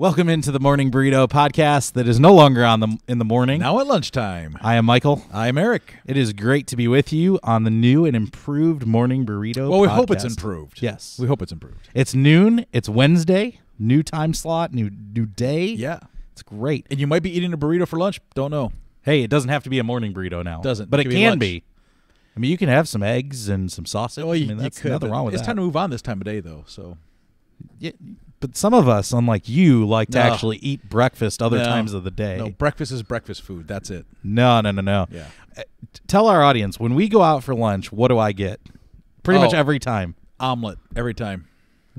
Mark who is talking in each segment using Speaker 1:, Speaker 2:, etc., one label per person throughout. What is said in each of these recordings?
Speaker 1: Welcome into the Morning Burrito podcast that is no longer in the morning.
Speaker 2: Now at lunchtime.
Speaker 1: I am Michael.
Speaker 2: I'm Eric.
Speaker 1: It is great to be with you on the new and improved Morning Burrito
Speaker 2: Well, we
Speaker 1: podcast.
Speaker 2: hope it's improved.
Speaker 1: Yes.
Speaker 2: We hope it's improved.
Speaker 1: It's noon. It's Wednesday. New time slot. New day.
Speaker 2: Yeah.
Speaker 1: It's great.
Speaker 2: And you might be eating a burrito for lunch. Don't know.
Speaker 1: Hey, it doesn't have to be a morning burrito now.
Speaker 2: Doesn't.
Speaker 1: But
Speaker 2: It
Speaker 1: it
Speaker 2: could be
Speaker 1: can
Speaker 2: lunch.
Speaker 1: be. I mean, you can have some eggs and some sausage.
Speaker 2: Well,
Speaker 1: I
Speaker 2: you
Speaker 1: mean, that's
Speaker 2: could.
Speaker 1: nothing wrong with
Speaker 2: it's
Speaker 1: that.
Speaker 2: time to move on this time of day, though. So
Speaker 1: Yeah, but some of us, unlike you, like to
Speaker 2: No.
Speaker 1: actually eat breakfast other
Speaker 2: No.
Speaker 1: times of the day.
Speaker 2: no, breakfast is breakfast food. That's it.
Speaker 1: No.
Speaker 2: Yeah.
Speaker 1: Tell our audience, when we go out for lunch, what do I get? Pretty much
Speaker 2: Oh.
Speaker 1: every time.
Speaker 2: Omelet every time.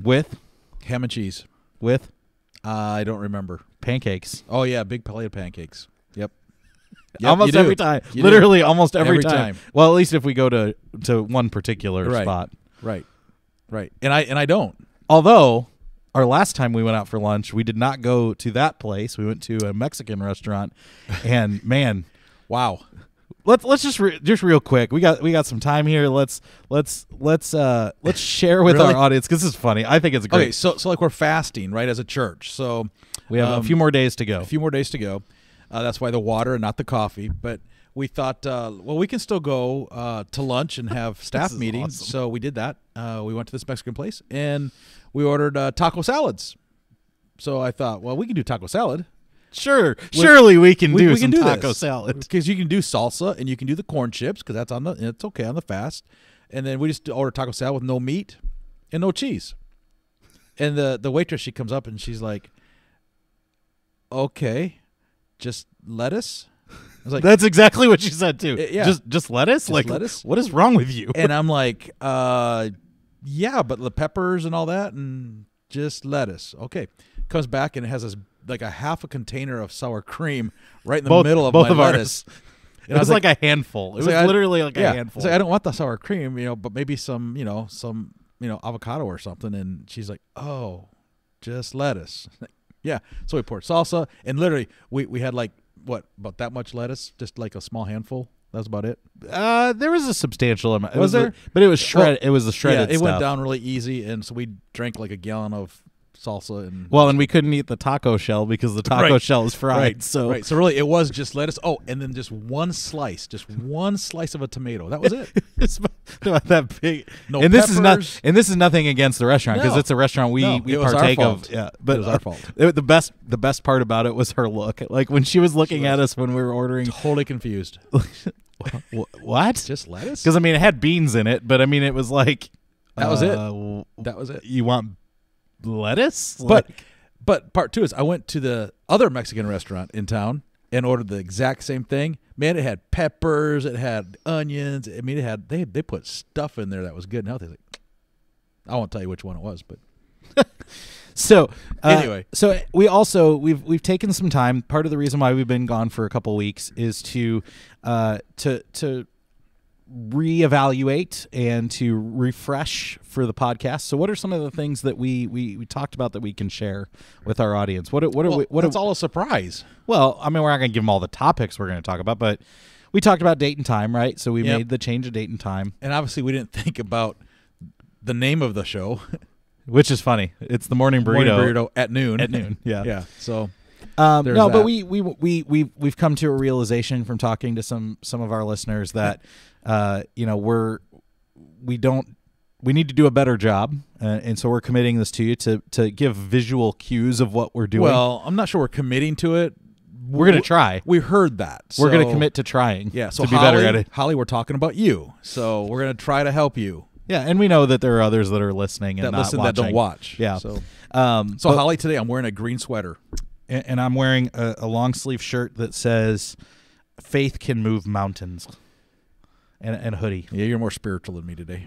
Speaker 1: With
Speaker 2: Ham and cheese. I don't remember.
Speaker 1: pancakes.
Speaker 2: Oh yeah, big plate of pancakes. Yep.
Speaker 1: Almost
Speaker 2: you do.
Speaker 1: every time.
Speaker 2: You do.
Speaker 1: Literally almost every
Speaker 2: Every
Speaker 1: time.
Speaker 2: time.
Speaker 1: Well, at least if we go to one particular
Speaker 2: Right.
Speaker 1: spot.
Speaker 2: Right. And I don't.
Speaker 1: Although our last time we went out for lunch, we did not go to that place. We went to a Mexican restaurant, and man,
Speaker 2: Wow.
Speaker 1: let's just real quick. We got some time here. Let's share with
Speaker 2: Really?
Speaker 1: our audience because this is funny. I think it's great.
Speaker 2: Okay, so like we're fasting, right, as a church. So
Speaker 1: We have a few more days to go.
Speaker 2: A few more days to go. That's why the water and not the coffee. But we thought, well, we can still go to lunch and have staff
Speaker 1: is
Speaker 2: meetings.
Speaker 1: awesome.
Speaker 2: So we did that. We went to this Mexican place and we ordered taco salads. So I thought, well, we can do taco salad.
Speaker 1: Surely we can do
Speaker 2: we
Speaker 1: some
Speaker 2: can do
Speaker 1: taco
Speaker 2: this.
Speaker 1: salad.
Speaker 2: Because you can do salsa and you can do the corn chips because it's okay on the fast. And then we just ordered taco salad with no meat and no cheese. And the waitress, she comes up and she's like, okay, just lettuce? I was like,
Speaker 1: That's exactly what she said too.
Speaker 2: Yeah.
Speaker 1: Just lettuce? Like
Speaker 2: lettuce?
Speaker 1: what is wrong with you?
Speaker 2: and I'm like, yeah, but the peppers and all that and just lettuce. Okay. Comes back and it has this like a half a container of sour cream right in the middle of
Speaker 1: both
Speaker 2: my
Speaker 1: of
Speaker 2: lettuce.
Speaker 1: ours.
Speaker 2: And
Speaker 1: It was like a handful. It was literally like
Speaker 2: yeah.
Speaker 1: a handful.
Speaker 2: It's like, I don't want the sour cream, but maybe some avocado or something. And she's like, oh, just lettuce. Yeah. So we poured salsa and literally we had like about that much lettuce, just like a small handful. That was about it.
Speaker 1: There was a substantial amount.
Speaker 2: Was there?
Speaker 1: But it was shredded. It was the shredded
Speaker 2: Yeah, it
Speaker 1: stuff.
Speaker 2: went down really easy, and so we drank like a gallon of salsa and
Speaker 1: Well, and we couldn't eat the taco shell because the taco
Speaker 2: Right.
Speaker 1: shell is fried.
Speaker 2: right.
Speaker 1: So
Speaker 2: right. So really, it was just lettuce. Oh, and then just one slice of a tomato. That was it.
Speaker 1: it's about that big.
Speaker 2: No
Speaker 1: and this is not.
Speaker 2: peppers.
Speaker 1: And this is nothing against the restaurant because
Speaker 2: No.
Speaker 1: it's a restaurant we
Speaker 2: No, it was our
Speaker 1: partake
Speaker 2: fault.
Speaker 1: of. Yeah, but
Speaker 2: It was our fault.
Speaker 1: The best part about it was her look. Like when she was looking at us when we were ordering.
Speaker 2: Totally confused.
Speaker 1: What?
Speaker 2: Just lettuce?
Speaker 1: Because I mean, it had beans in it, but I mean, it was like
Speaker 2: That was it.
Speaker 1: it.
Speaker 2: That was it.
Speaker 1: You want lettuce?
Speaker 2: But part two is I went to the other Mexican restaurant in town and ordered the exact same thing. Man, it had peppers, it had onions. I mean, they put stuff in there that was good and healthy. Like, I won't tell you which one it was, but
Speaker 1: So
Speaker 2: Anyway.
Speaker 1: so we've taken some time. Part of the reason why we've been gone for a couple of weeks is to reevaluate and to refresh for the podcast. So, what are some of the things that we talked about that we can share with our audience?
Speaker 2: that's all a surprise.
Speaker 1: Well, I mean, we're not going to give them all the topics we're going to talk about, but we talked about date and time, right? So we
Speaker 2: Yep.
Speaker 1: made the change of date and time,
Speaker 2: And obviously, we didn't think about the name of the show,
Speaker 1: which is funny. It's the Morning Burrito.
Speaker 2: Morning Burrito at noon.
Speaker 1: At noon, yeah.
Speaker 2: yeah. So
Speaker 1: No,
Speaker 2: There's
Speaker 1: but
Speaker 2: that.
Speaker 1: we've come to a realization from talking to some of our listeners that we need to do a better job, and so we're committing this to you to give visual cues of what we're doing.
Speaker 2: well, I'm not sure we're committing to it.
Speaker 1: we're gonna try.
Speaker 2: We heard that.
Speaker 1: We're gonna
Speaker 2: so-
Speaker 1: commit to trying.
Speaker 2: Yeah. So
Speaker 1: to be
Speaker 2: Holly,
Speaker 1: better at it.
Speaker 2: Holly, we're talking about you. So we're gonna try to help you
Speaker 1: Yeah, and we know that there are others that are listening and
Speaker 2: that
Speaker 1: not
Speaker 2: listen
Speaker 1: watching.
Speaker 2: that don't watch.
Speaker 1: Yeah.
Speaker 2: So
Speaker 1: But-
Speaker 2: Holly, today I'm wearing a green sweater.
Speaker 1: and I'm wearing a long sleeve shirt that says "Faith can move mountains," and a hoodie.
Speaker 2: Yeah, you're more spiritual than me today.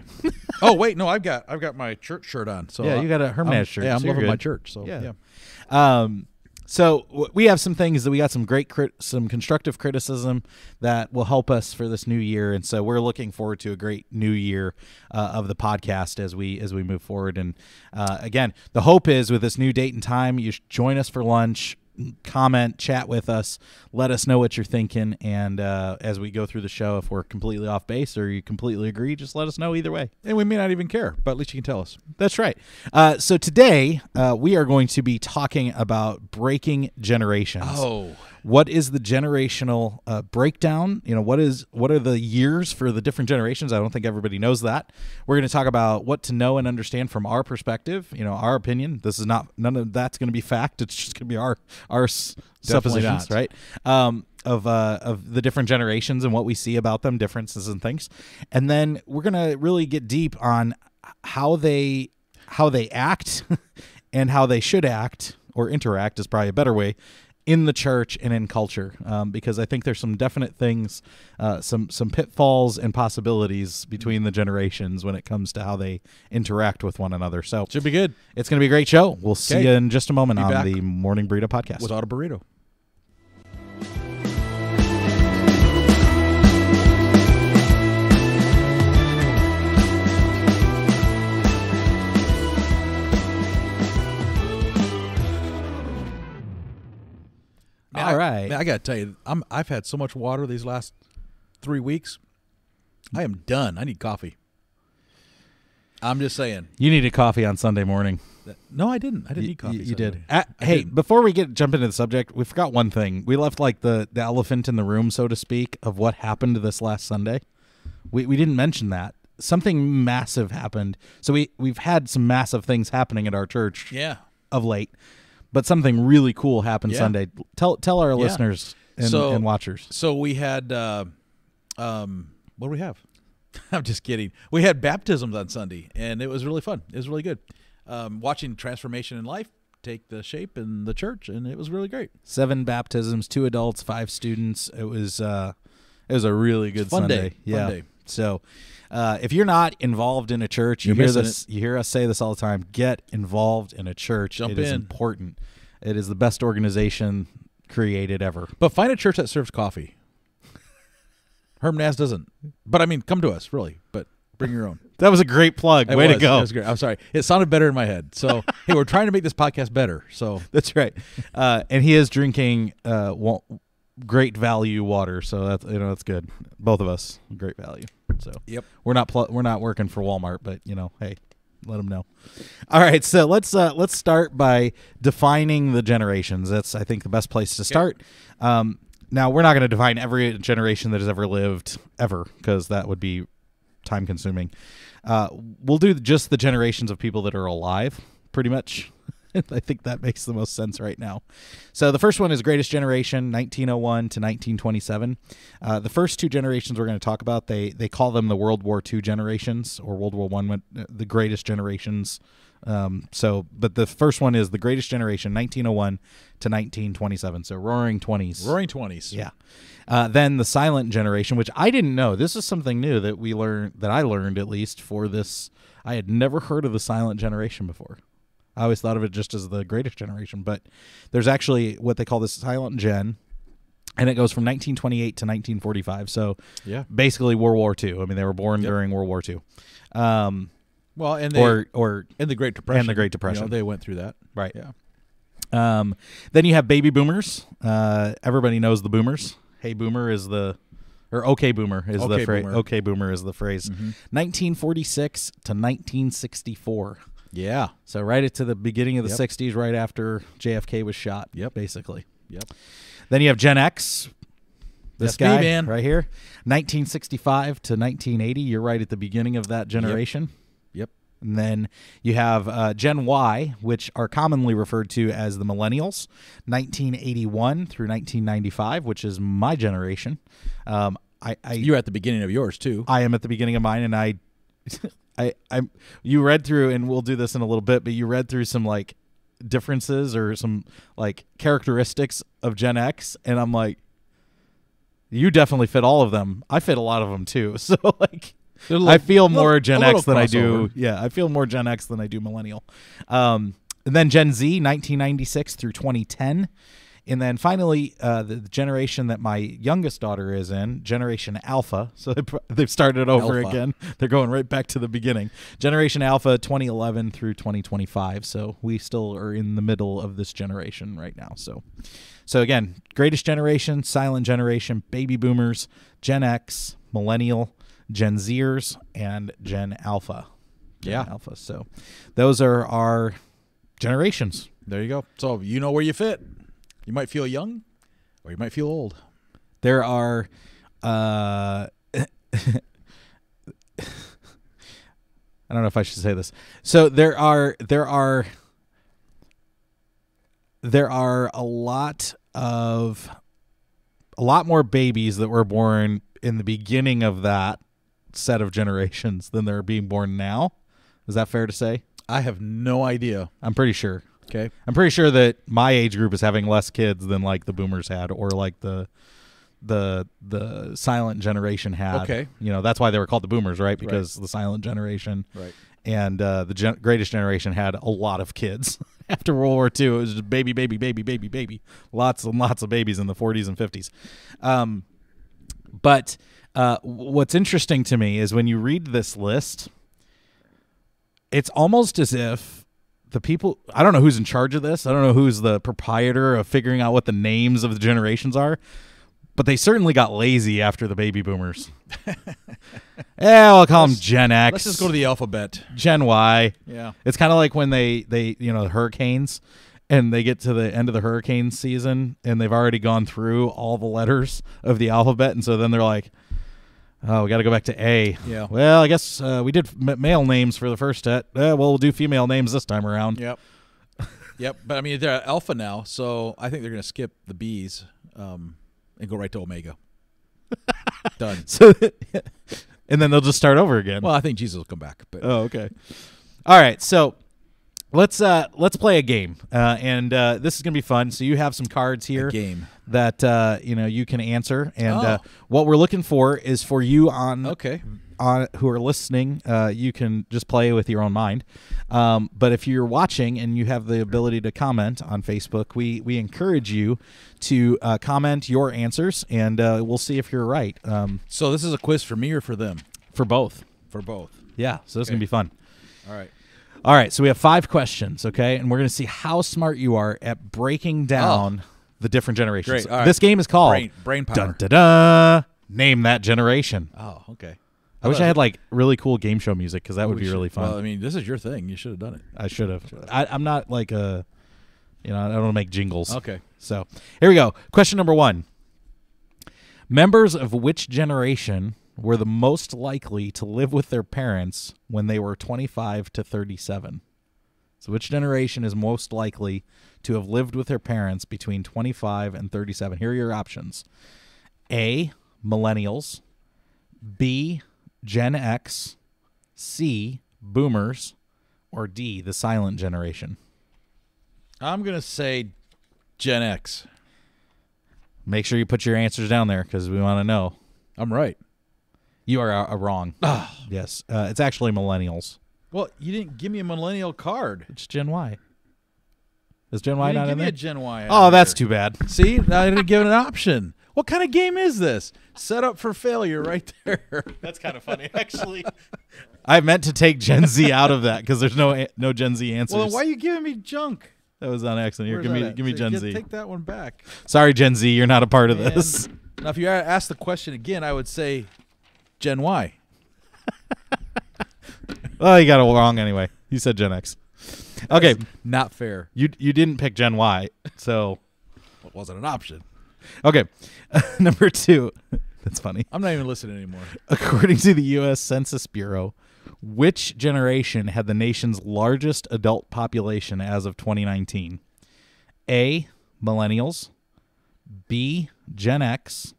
Speaker 2: Oh wait, no, I've got my church shirt on. So
Speaker 1: Yeah, you got a Hermes shirt.
Speaker 2: Yeah, I'm
Speaker 1: so you're
Speaker 2: loving my
Speaker 1: good.
Speaker 2: church. So
Speaker 1: Yeah.
Speaker 2: yeah.
Speaker 1: So we have some things that we got some some constructive criticism that will help us for this new year, and so we're looking forward to a great new year of the podcast as we move forward. And again, the hope is with this new date and time, you should join us for lunch. comment, chat with us, let us know what you're thinking, and as we go through the show, if we're completely off base or you completely agree, just let us know either way.
Speaker 2: And we may not even care, but at least you can tell us.
Speaker 1: That's right. So today we are going to be talking about breaking generations.
Speaker 2: Oh.
Speaker 1: What is the generational breakdown? What are the years for the different generations? I don't think everybody knows that. We're going to talk about what to know and understand from our perspective, our opinion. This is none of that's going to be fact. It's just going to be our suppositions,
Speaker 2: not.
Speaker 1: right? Of the different generations and what we see about them, differences and things. And then we're going to really get deep on how they act and how they should act, or interact is probably a better way, in the church and in culture, because I think there's some definite things, some pitfalls and possibilities between the generations when it comes to how they interact with one another. So
Speaker 2: Should be good.
Speaker 1: it's going to be a great show. We'll see you in just a moment
Speaker 2: Be
Speaker 1: on
Speaker 2: back
Speaker 1: the Morning Burrito Podcast.
Speaker 2: Without a burrito.
Speaker 1: All right.
Speaker 2: Man, I got to tell you, I've had so much water these last 3 weeks. I am done. I need coffee. I'm just saying.
Speaker 1: You needed coffee on Sunday morning.
Speaker 2: No, I didn't. I didn't need coffee.
Speaker 1: You did.
Speaker 2: I
Speaker 1: Hey,
Speaker 2: didn't.
Speaker 1: before we jump into the subject, we forgot one thing. We left like the elephant in the room, so to speak, of what happened this last Sunday. We didn't mention that. Something massive happened. So we've had some massive things happening at our church
Speaker 2: Yeah.
Speaker 1: of late, but something really cool happened
Speaker 2: Yeah.
Speaker 1: Sunday. Tell our listeners and watchers.
Speaker 2: So we had, what do we have? I'm just kidding. We had baptisms on Sunday, and it was really fun. It was really good. Watching transformation in life take the shape in the church, and it was really great.
Speaker 1: 7 baptisms, 2 adults, 5 students. It was a really good
Speaker 2: Fun
Speaker 1: Sunday.
Speaker 2: day.
Speaker 1: Yeah.
Speaker 2: Fun day.
Speaker 1: So, if you're not involved in a church, you
Speaker 2: You're
Speaker 1: hear
Speaker 2: missing
Speaker 1: this. You hear us say this all the time. Get involved in a church.
Speaker 2: Jump
Speaker 1: It is
Speaker 2: in.
Speaker 1: important. It is the best organization created ever.
Speaker 2: But find a church that serves coffee. Herm Naz doesn't. But, I mean, come to us, really. But bring your own.
Speaker 1: That was a great plug.
Speaker 2: It
Speaker 1: Way to
Speaker 2: was.
Speaker 1: go.
Speaker 2: It was great. I'm sorry. It sounded better in my head. So, hey, we're trying to make this podcast better. So,
Speaker 1: That's right. And he is drinking great value water, so that's good. Both of us, great value. So
Speaker 2: yep.
Speaker 1: we're not working for Walmart, but hey, let them know. All right, so let's start by defining the generations. That's, I think, the best place to start. Now we're not going to define every generation that has ever lived ever, because that would be time consuming. We'll do just the generations of people that are alive, pretty much. I think that makes the most sense right now. So the first one is Greatest Generation, 1901 to 1927. The first 2 generations we're going to talk about, they call them the World War II generations, or World War I, the greatest generations. But the first one is the Greatest Generation, 1901 to 1927. So Roaring 20s.
Speaker 2: Roaring 20s.
Speaker 1: Yeah. Then the Silent Generation, which I didn't know. This is something new that I learned at least for this. I had never heard of the Silent Generation before. I always thought of it just as the Greatest Generation, but there's actually what they call the Silent Gen, and it goes from 1928 to 1945. So basically World War II. I mean, they were born during World War II.
Speaker 2: Well, and
Speaker 1: or
Speaker 2: in the Great Depression.
Speaker 1: And the Great Depression.
Speaker 2: They went through that.
Speaker 1: Right.
Speaker 2: Yeah.
Speaker 1: Then you have Baby Boomers. Everybody knows the Boomers. Hey Boomer is OK Boomer is the phrase. OK Boomer is the phrase. 1946 to 1964.
Speaker 2: Yeah.
Speaker 1: So right into the beginning of the 60s, right after JFK was shot.
Speaker 2: Yep.
Speaker 1: Basically.
Speaker 2: Yep.
Speaker 1: Then you have Gen X. This
Speaker 2: That's
Speaker 1: guy
Speaker 2: me, man.
Speaker 1: right here. 1965 to 1980. You're right at the beginning of that generation.
Speaker 2: Yep.
Speaker 1: And then you have Gen Y, which are commonly referred to as the Millennials, 1981 through 1995, which is my generation.
Speaker 2: You're at the beginning of yours, too.
Speaker 1: I am at the beginning of mine, and you read through, and we'll do this in a little bit, but you read through some like differences or some like characteristics of Gen X, and I'm like, you definitely fit all of them. I fit a lot of them too. So like, I feel more Gen X than I do. Yeah, I feel more Gen X than I do millennial. And then Gen Z, 1996 through 2010. And then finally, the generation that my youngest daughter is in, Generation Alpha. So they've started over
Speaker 2: Alpha.
Speaker 1: again. They're going right back to the beginning. Generation Alpha, 2011 through 2025. So we still are in the middle of this generation right now. So again, greatest generation, silent generation, baby boomers, Gen X, millennial, Gen Zers, and Gen Alpha.
Speaker 2: Yeah.
Speaker 1: Alpha. So those are our generations.
Speaker 2: There you go. So you know where you fit. You might feel young, or you might feel old.
Speaker 1: There are I don't know if I should say this. So there are a lot more babies that were born in the beginning of that set of generations than there are being born now. Is that fair to say?
Speaker 2: I have no idea.
Speaker 1: I'm pretty sure.
Speaker 2: Okay.
Speaker 1: I'm pretty sure that my age group is having less kids than like the boomers had, or like the silent generation had.
Speaker 2: Okay.
Speaker 1: You know, that's why they were called the boomers, right? Because the silent generation
Speaker 2: Right.
Speaker 1: and the greatest generation had a lot of kids. After World War II, it was just baby, baby, baby, baby, baby. Lots and lots of babies in the 40s and 50s. But what's interesting to me is when you read this list, it's almost as if the people, I don't know who's in charge of this. I don't know who's the proprietor of figuring out what the names of the generations are, but they certainly got lazy after the baby boomers. I'll call them Gen X.
Speaker 2: Let's just go to the alphabet.
Speaker 1: Gen Y.
Speaker 2: Yeah.
Speaker 1: It's kind of like when they hurricanes, and they get to the end of the hurricane season and they've already gone through all the letters of the alphabet, and so then they're like, oh, we got to go back to A.
Speaker 2: Yeah.
Speaker 1: Well, I guess we did male names for the first set. Well, we'll do female names this time around.
Speaker 2: Yep. Yep. But I mean, they're alpha now, so I think they're going to skip the B's and go right to Omega. Done.
Speaker 1: So, and then they'll just start over again.
Speaker 2: Well, I think Jesus will come back. But
Speaker 1: Oh, okay. All right, so let's play a game, and this is gonna be fun. So you have some cards here
Speaker 2: game.
Speaker 1: that you can answer, and
Speaker 2: Oh.
Speaker 1: what we're looking for is for you
Speaker 2: Okay.
Speaker 1: on who are listening. You can just play with your own mind, but if you're watching and you have the ability to comment on Facebook, we encourage you to comment your answers, and we'll see if you're right.
Speaker 2: So this is a quiz for me or for them?
Speaker 1: For both.
Speaker 2: For both.
Speaker 1: Yeah, so this is
Speaker 2: Okay.
Speaker 1: gonna be fun.
Speaker 2: All right.
Speaker 1: All right, so we have 5 questions, okay? And we're going to see how smart you are at breaking down the different generations.
Speaker 2: Great, all right.
Speaker 1: This game is called
Speaker 2: Brain power.
Speaker 1: Dun, da, da, Name That Generation.
Speaker 2: Oh, okay.
Speaker 1: I wish I had like really cool game show music, because that would be really fun.
Speaker 2: Well, I mean, this is your thing. You should have done it.
Speaker 1: I should have. I'm not like I don't want to make jingles.
Speaker 2: Okay.
Speaker 1: So here we go. Question number 1. Members of which generation were the most likely to live with their parents when they were 25 to 37? So which generation is most likely to have lived with their parents between 25 and 37? Here are your options. A, millennials. B, Gen X. C, boomers. Or D, the silent generation.
Speaker 2: I'm going to say Gen X.
Speaker 1: Make sure you put your answers down there, because we want to know.
Speaker 2: I'm right.
Speaker 1: You are wrong. Yes. It's actually millennials.
Speaker 2: Well, you didn't give me a millennial card.
Speaker 1: It's Gen Y. Is Gen
Speaker 2: You
Speaker 1: Y
Speaker 2: didn't
Speaker 1: not
Speaker 2: give
Speaker 1: in
Speaker 2: me
Speaker 1: there?
Speaker 2: a Gen Y.
Speaker 1: Oh, that's too bad.
Speaker 2: See, I didn't give it an option. What kind of game is this? Set up for failure right there.
Speaker 1: That's kind of funny, actually. I meant to take Gen Z out of that because there's no Gen Z answers.
Speaker 2: Well, then why are you giving me junk?
Speaker 1: That was on accident. Here,
Speaker 2: Where's that at?
Speaker 1: give me
Speaker 2: So
Speaker 1: Gen Z.
Speaker 2: Take that one back.
Speaker 1: Sorry, Gen Z, you're not a part of
Speaker 2: Man.
Speaker 1: this.
Speaker 2: Now, if you ask the question again, I would say Gen Y.
Speaker 1: Oh, you got it wrong anyway. You said Gen X. Okay,
Speaker 2: Not fair.
Speaker 1: you didn't pick Gen Y, so
Speaker 2: It wasn't an option.
Speaker 1: okay. Number 2. That's funny.
Speaker 2: I'm not even listening anymore.
Speaker 1: According to the U.S. Census Bureau, which generation had the nation's largest adult population as of 2019? A, millennials. B, Gen X.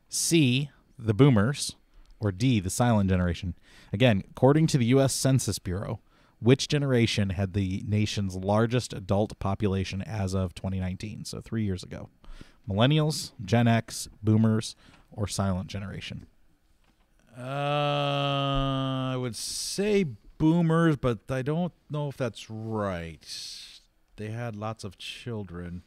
Speaker 1: C, the boomers. Or D, the silent generation. Again, according to the U.S. Census Bureau, which generation had the nation's largest adult population as of 2019? So 3 years ago. Millennials, Gen X, boomers, or silent generation?
Speaker 2: I would say boomers, but I don't know if that's right. They had lots of children.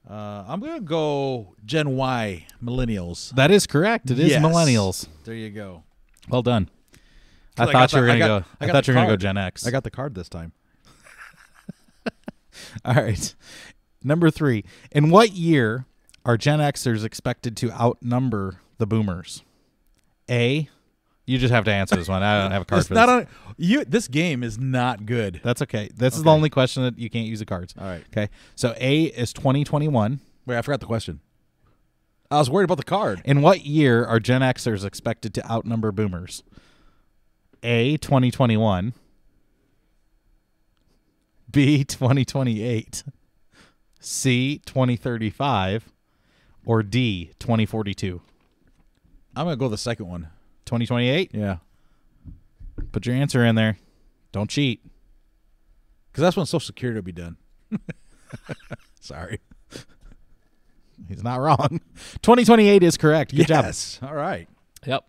Speaker 2: I'm gonna go Gen Y, millennials.
Speaker 1: That is correct. It is
Speaker 2: Yes.
Speaker 1: millennials.
Speaker 2: There you go.
Speaker 1: Well done. I
Speaker 2: 'Cause
Speaker 1: thought you were
Speaker 2: I
Speaker 1: going to
Speaker 2: got-
Speaker 1: go.
Speaker 2: I
Speaker 1: I
Speaker 2: got
Speaker 1: thought
Speaker 2: the
Speaker 1: you were going to go
Speaker 2: card.
Speaker 1: Gen X.
Speaker 2: I got the card this time.
Speaker 1: All right. Number 3. In what year are Gen Xers expected to outnumber the boomers? A. You just have to answer this one. I don't have a card
Speaker 2: It's
Speaker 1: for
Speaker 2: not
Speaker 1: this.
Speaker 2: on you. This game is not good.
Speaker 1: That's okay. This is the
Speaker 2: Okay.
Speaker 1: only question that you can't use the cards.
Speaker 2: All right.
Speaker 1: Okay. So A is 2021.
Speaker 2: Wait, I forgot the question. I was worried about the card.
Speaker 1: In what year are Gen Xers expected to outnumber boomers? A. 2021. B. 2028. C. 2035. Or D. 2042.
Speaker 2: I'm gonna go the second one.
Speaker 1: 2028?
Speaker 2: Yeah,
Speaker 1: Put your answer in there. Don't cheat.
Speaker 2: because that's when Social Security will be done. Sorry.
Speaker 1: He's not wrong. 2028 is correct. Good job.
Speaker 2: Yes. All right.
Speaker 1: Yep.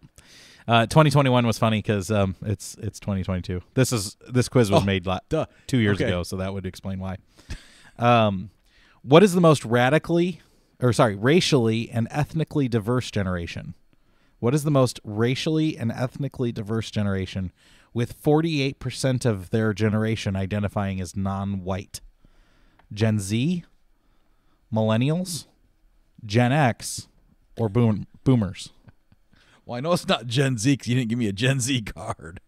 Speaker 1: 2021 was funny because it's 2022. This quiz was made
Speaker 2: Duh.
Speaker 1: 2 years
Speaker 2: Okay.
Speaker 1: ago, so that would explain why. What is the most racially and ethnically diverse generation? What is the most racially and ethnically diverse generation, with 48% of their generation identifying as non-white? Gen Z, millennials, Gen X, or boomers?
Speaker 2: Well, I know it's not Gen Z because you didn't give me a Gen Z card.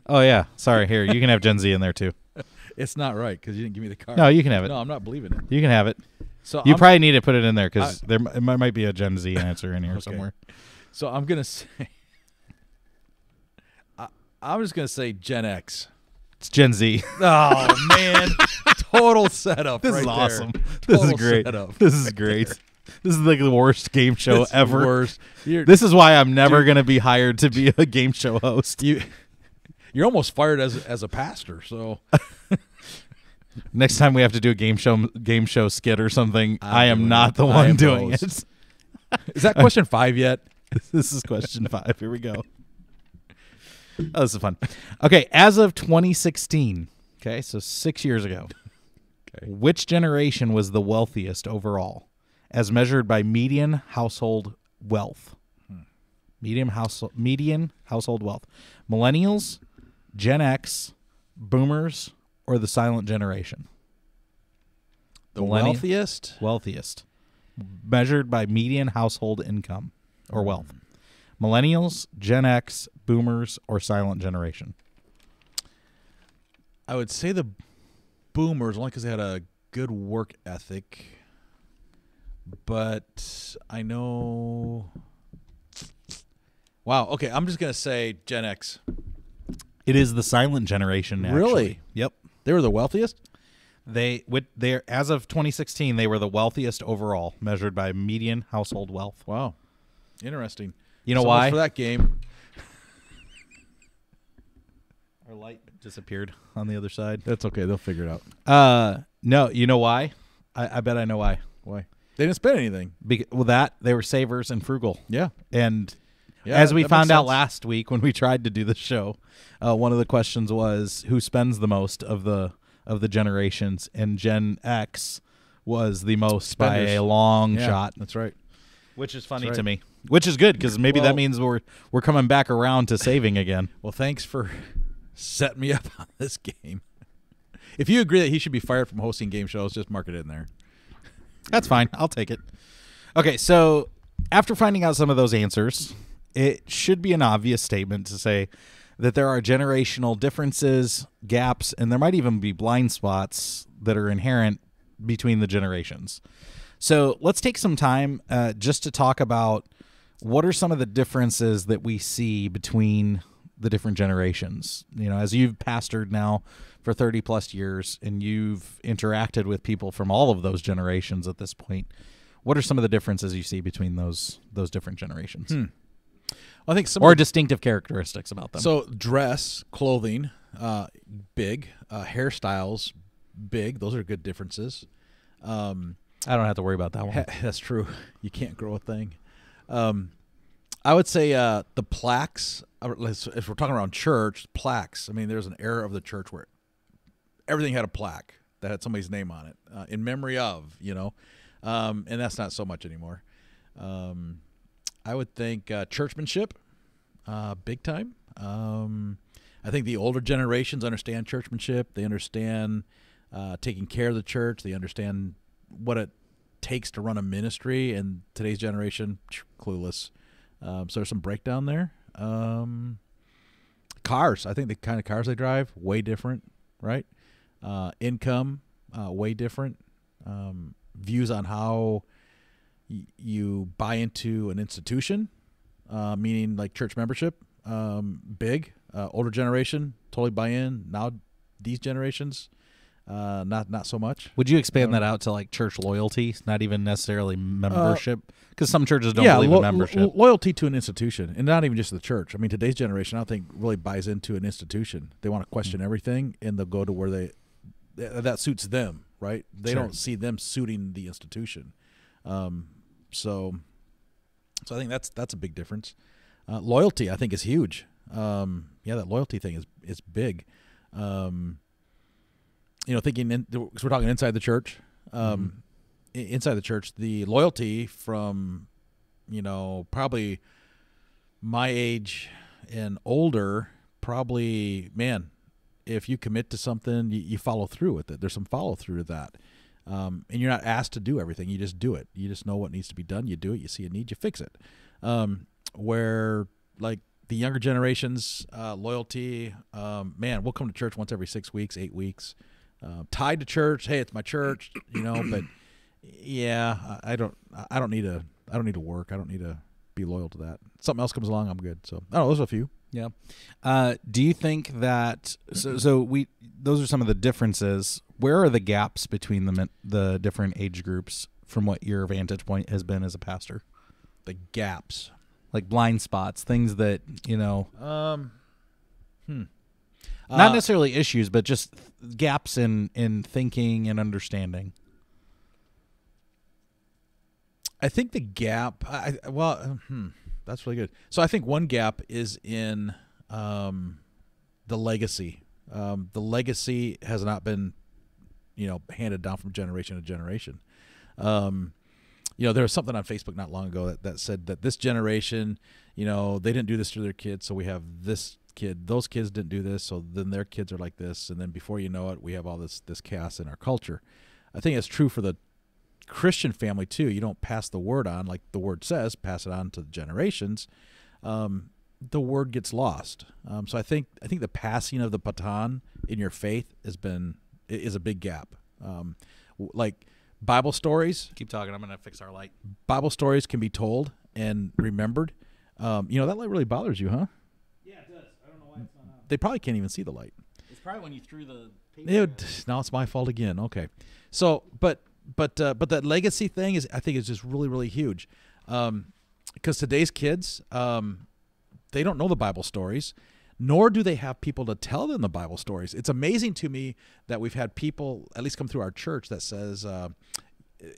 Speaker 1: Oh, yeah. Sorry. Here, you can have Gen Z in there, too.
Speaker 2: It's not right because you didn't give me the card.
Speaker 1: No, you can have it.
Speaker 2: No, I'm not believing it.
Speaker 1: You can have it.
Speaker 2: So
Speaker 1: You
Speaker 2: I'm,
Speaker 1: probably need to put it in there because there might be a Gen Z answer in here
Speaker 2: Okay.
Speaker 1: somewhere.
Speaker 2: So I'm gonna say. I'm just gonna say Gen X.
Speaker 1: It's Gen Z.
Speaker 2: Oh man, total setup.
Speaker 1: This
Speaker 2: right
Speaker 1: is
Speaker 2: there.
Speaker 1: awesome. This is
Speaker 2: Total
Speaker 1: great.
Speaker 2: setup.
Speaker 1: This is great. This is like the worst game show
Speaker 2: It's the
Speaker 1: ever.
Speaker 2: worst.
Speaker 1: This is why I'm never going to be hired to be a game show host.
Speaker 2: You're almost fired as a pastor. So
Speaker 1: Next time we have to do a game show skit or something, I am
Speaker 2: doing
Speaker 1: not
Speaker 2: it.
Speaker 1: the
Speaker 2: I
Speaker 1: one
Speaker 2: am
Speaker 1: doing
Speaker 2: those.
Speaker 1: it.
Speaker 2: is that question 5 yet?
Speaker 1: This is question 5. Here we go. Oh, this is fun. Okay, as of 2016, okay, so 6 years ago,
Speaker 2: Okay.
Speaker 1: which generation was the wealthiest overall, as measured by median household wealth? Median household wealth. Millennials, Gen X, boomers, or the silent generation?
Speaker 2: The
Speaker 1: Millennial-
Speaker 2: wealthiest.
Speaker 1: Wealthiest, measured by median household income or wealth. Millennials, Gen X, boomers, or silent generation?
Speaker 2: I would say the boomers, only because they had a good work ethic. But I know. Wow. Okay, I'm just gonna say Gen X.
Speaker 1: It is the silent generation. Actually.
Speaker 2: Really?
Speaker 1: Yep.
Speaker 2: They were the wealthiest.
Speaker 1: They as of 2016, they were the wealthiest overall, measured by median household wealth.
Speaker 2: Wow. Interesting.
Speaker 1: You know
Speaker 2: So much
Speaker 1: why?
Speaker 2: for that game?
Speaker 1: Our light disappeared on the other side.
Speaker 2: That's okay. They'll figure it out.
Speaker 1: No, you know why? I bet I know why.
Speaker 2: Why? They didn't spend anything.
Speaker 1: They were savers and frugal.
Speaker 2: Yeah.
Speaker 1: And
Speaker 2: Yeah,
Speaker 1: as we
Speaker 2: that makes
Speaker 1: found out
Speaker 2: sense.
Speaker 1: last week when we tried to do the show, one of the questions was who spends the most of the generations, and Gen X was the most by
Speaker 2: Spenders.
Speaker 1: a long
Speaker 2: Yeah,
Speaker 1: shot,
Speaker 2: That's right.
Speaker 1: which is funny
Speaker 2: That's
Speaker 1: to
Speaker 2: right.
Speaker 1: me. Which is good because maybe
Speaker 2: Well-
Speaker 1: that means we're coming back around to saving again.
Speaker 2: Well, thanks for setting me up on this game. If you agree that he should be fired from hosting game shows, just mark it in there.
Speaker 1: That's fine. I'll take it. Okay, so after finding out some of those answers, it should be an obvious statement to say that there are generational differences, gaps, and there might even be blind spots that are inherent between the generations. So let's take some time just to talk about what are some of the differences that we see between the different generations. You know, as you've pastored now for 30 plus years and you've interacted with people from all of those generations at this point, what are some of the differences you see between those different generations?
Speaker 2: I think some
Speaker 1: Or
Speaker 2: of the-
Speaker 1: distinctive characteristics about them?
Speaker 2: so dress, clothing, big, hairstyles, big. Those are good differences.
Speaker 1: I don't have to worry about that one.
Speaker 2: That's true. You can't grow a thing. I would say the plaques. If we're talking around church, plaques. I mean, there's an era of the church where everything had a plaque. that had somebody's name on it, in memory of, and that's not so much anymore. I would think churchmanship, big time. I think the older generations understand churchmanship. They understand taking care of the church. They understand what it takes to run a ministry. And today's generation, clueless. So there's some breakdown there. Cars. I think the kind of cars they drive, way different, right? Income, way different. Views on how you buy into an institution, meaning like church membership, big. Older generation totally buy in. Now these generations, not so much.
Speaker 1: Would you expand that out to like church loyalty, not even necessarily membership? Because some churches don't believe in membership.
Speaker 2: Loyalty to an institution, and not even just the church. I mean, today's generation, I don't think really buys into an institution. They want to question everything, and they'll go to where that suits them, right? They don't see them suiting the institution. So I think that's a big difference. Loyalty, I think, is huge. That loyalty thing is big. Thinking because we're talking inside the church. Inside the church, the loyalty from, probably my age and older, probably, man, if you commit to something, you follow through with it. There's some follow through to that. And you're not asked to do everything. You just do it. You just know what needs to be done. You do it. You see a need, you fix it. Where like the younger generations, loyalty, we'll come to church once every 6 weeks, 8 weeks, tied to church. Hey, it's my church, but yeah, I don't need to work. I don't need to be loyal to that. Something else comes along, I'm good. So I don't know, those are a few.
Speaker 1: Yeah. Do you think that those are some of the differences? Where are the gaps between the different age groups from what your vantage point has been as a pastor?
Speaker 2: The gaps,
Speaker 1: like blind spots, things that not necessarily issues, but just gaps in thinking and understanding.
Speaker 2: I think the gap. That's really good. So I think one gap is in the legacy. The legacy has not been, handed down from generation to generation. There was something on Facebook not long ago that said that this generation, they didn't do this to their kids, so we have this kid. Those kids didn't do this, so then their kids are like this, and then before you know it, we have all this chaos in our culture. I think it's true for the Christian family too. You don't pass the word on like the word says, pass it on to the generations. The word gets lost. So I think the passing of the baton in your faith is a big gap. Like Bible stories.
Speaker 1: Keep talking. I'm going to fix our light.
Speaker 2: Bible stories can be told and remembered. That light really bothers you, huh?
Speaker 1: Yeah, it does. I don't know why it's not on.
Speaker 2: They probably can't even see the light.
Speaker 1: It's probably when you threw the paper.
Speaker 2: Now it's my fault again. Okay. So, but that legacy thing I think is just really, really huge. Because today's kids, they don't know the Bible stories, nor do they have people to tell them the Bible stories. It's amazing to me that we've had people at least come through our church that says,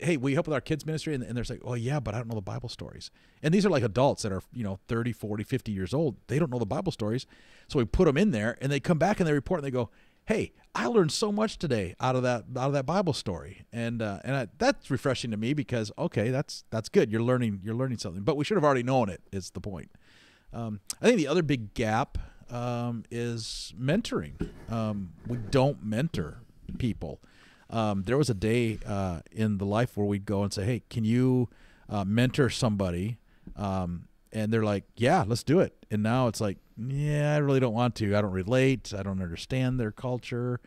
Speaker 2: hey, will you help with our kids ministry? And they're like, oh yeah, but I don't know the Bible stories. And these are like adults that are, 30, 40, 50 years old. They don't know the Bible stories. So we put them in there and they come back and they report and they go, hey, I learned so much today out of that Bible story. And that's refreshing to me because, okay, that's good. You're learning something, but we should have already known it is the point. I think the other big gap is mentoring. We don't mentor people. There was a day in the life where we'd go and say, hey, can you mentor somebody? And they're like, yeah, let's do it. And now it's like, yeah, I really don't want to. I don't relate. I don't understand their culture.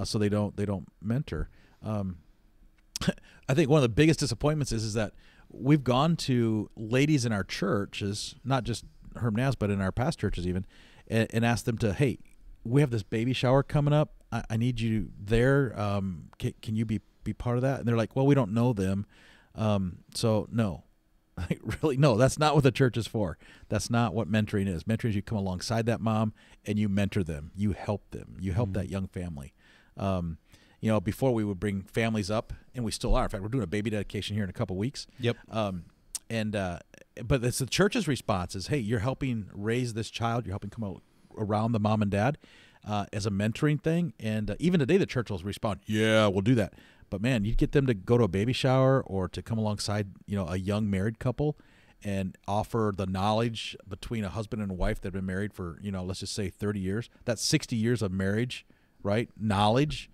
Speaker 2: So they don't mentor. I think one of the biggest disappointments is that we've gone to ladies in our churches, not just Herb Naz, but in our past churches even, and asked them to, hey, we have this baby shower coming up. I need you there. Can you be part of that? And they're like, well, we don't know them. So no. Like, really, no, that's not what the church is for. That's not what mentoring is. Mentoring is you come alongside that mom and you mentor them. You help them. You help that young family. Before we would bring families up, and we still are. In fact, we're doing a baby dedication here in a couple of weeks.
Speaker 1: Yep.
Speaker 2: But it's the church's response is, hey, you're helping raise this child. You're helping come around the mom and dad as a mentoring thing. And even today, the church will respond, yeah, we'll do that. But man, you get them to go to a baby shower or to come alongside, a young married couple and offer the knowledge between a husband and a wife that have been married for, let's just say 30 years. That's 60 years of marriage, right? Knowledge.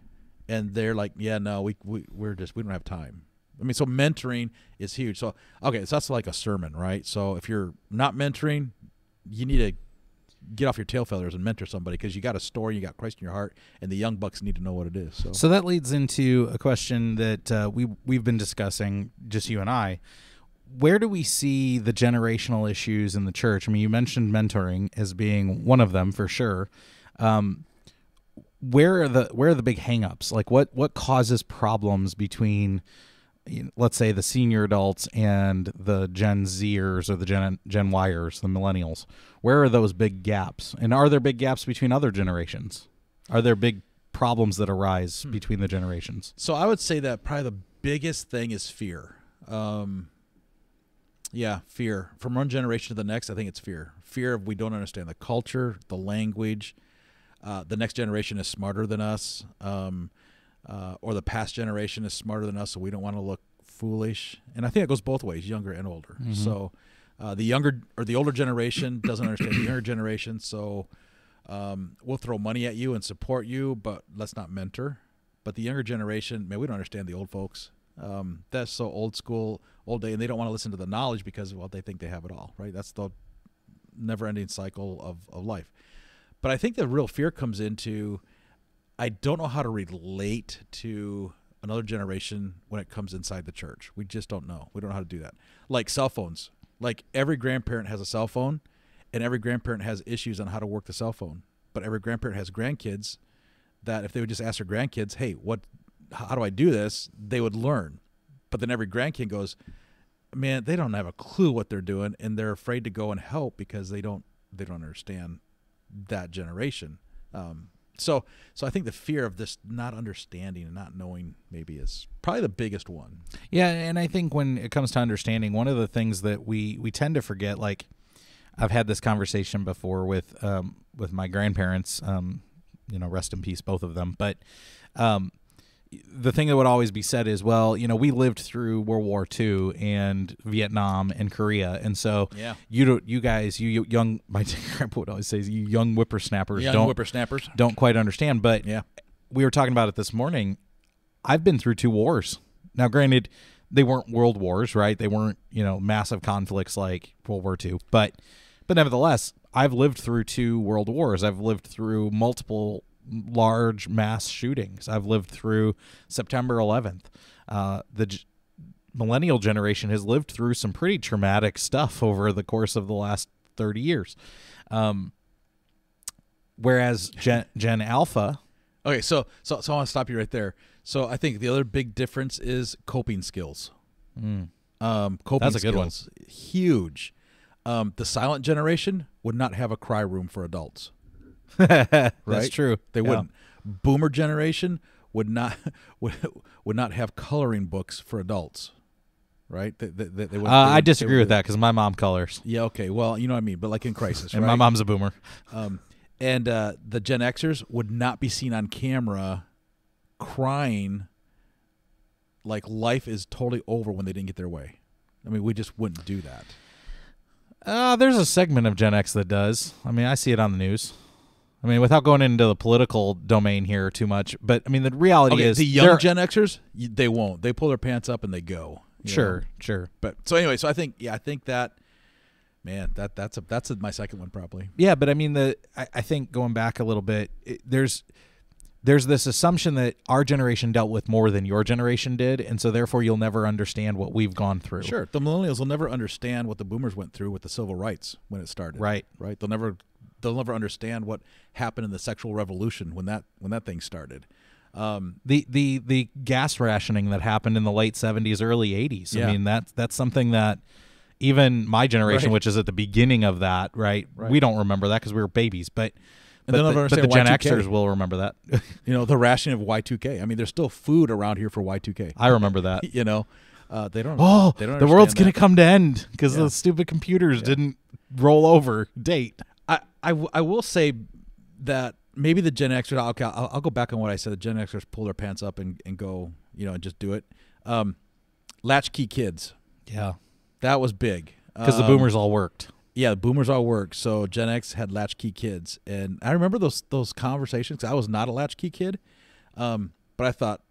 Speaker 2: And they're like, yeah, no, we don't have time. I mean, so mentoring is huge. So, okay, so that's like a sermon, right? So if you're not mentoring, you need to get off your tail feathers and mentor somebody because you got a story, you got Christ in your heart, and the young bucks need to know what it is.
Speaker 1: So that leads into a question that we've been discussing, just you and I. Where do we see the generational issues in the church? I mean, you mentioned mentoring as being one of them for sure. Where are the big hangups? Like what causes problems between, let's say, the senior adults and the Gen Zers or the Gen Yers, the millennials? Where are those big gaps? And are there big gaps between other generations? Are there big problems that arise between the generations?
Speaker 2: So I would say that probably the biggest thing is fear. Fear. From one generation to the next, I think it's fear. Fear of we don't understand the culture, the language. The next generation is smarter than us, or the past generation is smarter than us, so we don't want to look foolish. And I think it goes both ways, younger and older. Mm-hmm. So the younger or the older generation doesn't understand the younger generation, so we'll throw money at you and support you, but let's not mentor. But the younger generation, man, we don't understand the old folks. That's so old school, old day, and they don't want to listen to the knowledge because, well, they think they have it all, right? That's the never-ending cycle of life. But I think the real fear comes into, I don't know how to relate to another generation when it comes inside the church. We just don't know. We don't know how to do that. Like cell phones. Like every grandparent has a cell phone, and every grandparent has issues on how to work the cell phone. But every grandparent has grandkids that if they would just ask their grandkids, hey, how do I do this? They would learn. But then every grandkid goes, man, they don't have a clue what they're doing, and they're afraid to go and help because they don't understand that generation. So I think the fear of this not understanding and not knowing maybe is probably the biggest one.
Speaker 1: Yeah, and I think when it comes to understanding, one of the things that we tend to forget, like I've had this conversation before with my grandparents, rest in peace, both of them. But the thing that would always be said is, well, we lived through World War II and Vietnam and Korea, and so you young, my grandpa would always say, you young whippersnappers don't quite understand. But we were talking about it this morning. I've been through 2 wars. Now, granted, they weren't world wars, right? They weren't massive conflicts like World War II, but nevertheless, I've lived through 2 world wars. I've lived through multiple large mass shootings. I've lived through September 11th. The millennial generation has lived through some pretty traumatic stuff over the course of the last 30 years. Whereas Gen Alpha.
Speaker 2: Okay, so I want to stop you right there. So I think the other big difference is coping skills. Coping
Speaker 1: That's a good one.
Speaker 2: Huge. The silent generation would not have a cry room for adults.
Speaker 1: Right?
Speaker 2: That's true. They wouldn't. Boomer generation would not have coloring books for adults, right?
Speaker 1: I disagree with that because my mom colors.
Speaker 2: Yeah. Okay. Well, you know what I mean. But like in Crisis,
Speaker 1: and
Speaker 2: right?
Speaker 1: my mom's a boomer.
Speaker 2: And the Gen Xers would not be seen on camera crying like life is totally over when they didn't get their way. I mean, we just wouldn't do that.
Speaker 1: There's a segment of Gen X that does. I mean, I see it on the news. I mean, without going into the political domain here too much, but I mean, the reality is
Speaker 2: the young Gen Xers, they won't. They pull their pants up and they go.
Speaker 1: Sure.
Speaker 2: But so anyway, so I think that, man, that's my second one probably.
Speaker 1: Yeah, but I mean, I think going back a little bit, there's this assumption that our generation dealt with more than your generation did, and so therefore you'll never understand what we've gone through.
Speaker 2: Sure, the millennials will never understand what the boomers went through with the civil rights when it started.
Speaker 1: Right.
Speaker 2: They'll never understand what happened in the sexual revolution when that thing started.
Speaker 1: The gas rationing that happened in the late 70s, early 80s.
Speaker 2: Yeah.
Speaker 1: I mean, that's something that even my generation, which is at the beginning of that, right? We don't remember that because we were babies, but the Gen Xers will remember that.
Speaker 2: The rationing of Y2K. I mean, there's still food around here for Y2K.
Speaker 1: I remember that.
Speaker 2: They don't. They don't
Speaker 1: the world's going to come to end because the stupid computers didn't roll over date.
Speaker 2: I will say that maybe the Gen Xers. I'll go back on what I said. The Gen Xers pull their pants up and go, and just do it. Latchkey kids.
Speaker 1: Yeah.
Speaker 2: That was big.
Speaker 1: Because the boomers all worked.
Speaker 2: Yeah, the boomers all worked. So Gen X had latchkey kids. And I remember those conversations. I was not a latchkey kid. But I thought,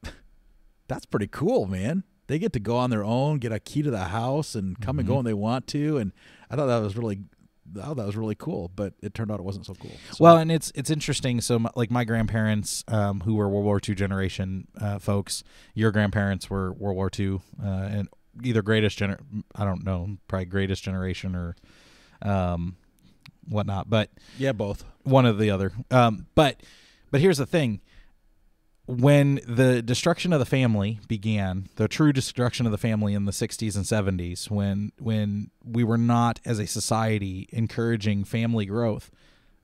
Speaker 2: that's pretty cool, man. They get to go on their own, get a key to the house, and come and go when they want to. And I thought that was really cool. But it turned out it wasn't so cool. So.
Speaker 1: Well, and it's interesting. So, my grandparents, who were World War II generation folks, your grandparents were World War II, and either I don't know, probably greatest generation or whatnot. But
Speaker 2: yeah, both.
Speaker 1: One or the other. But here's the thing. When the destruction of the family began, the true destruction of the family in the 60s and 70s, when we were not as a society encouraging family growth,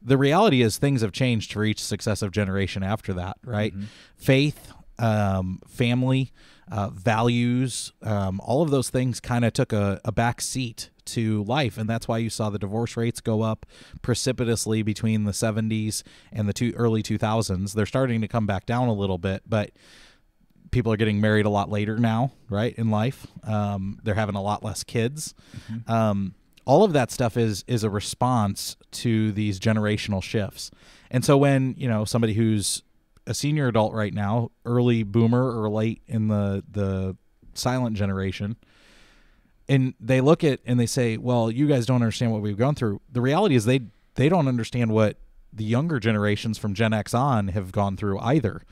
Speaker 1: the reality is things have changed for each successive generation after that, right? Mm-hmm. Faith, family, values, all of those things kind of took a back seat to life, and that's why you saw the divorce rates go up precipitously between the 70s and the early 2000s. They're starting to come back down a little bit, but people are getting married a lot later now, right, in life. They're having a lot less kids. Mm-hmm. All of that stuff is a response to these generational shifts. And so when, somebody who's a senior adult right now, early boomer or late in the silent generation, and they look at and they say, well, you guys don't understand what we've gone through. The reality is they don't understand what the younger generations from Gen X on have gone through either,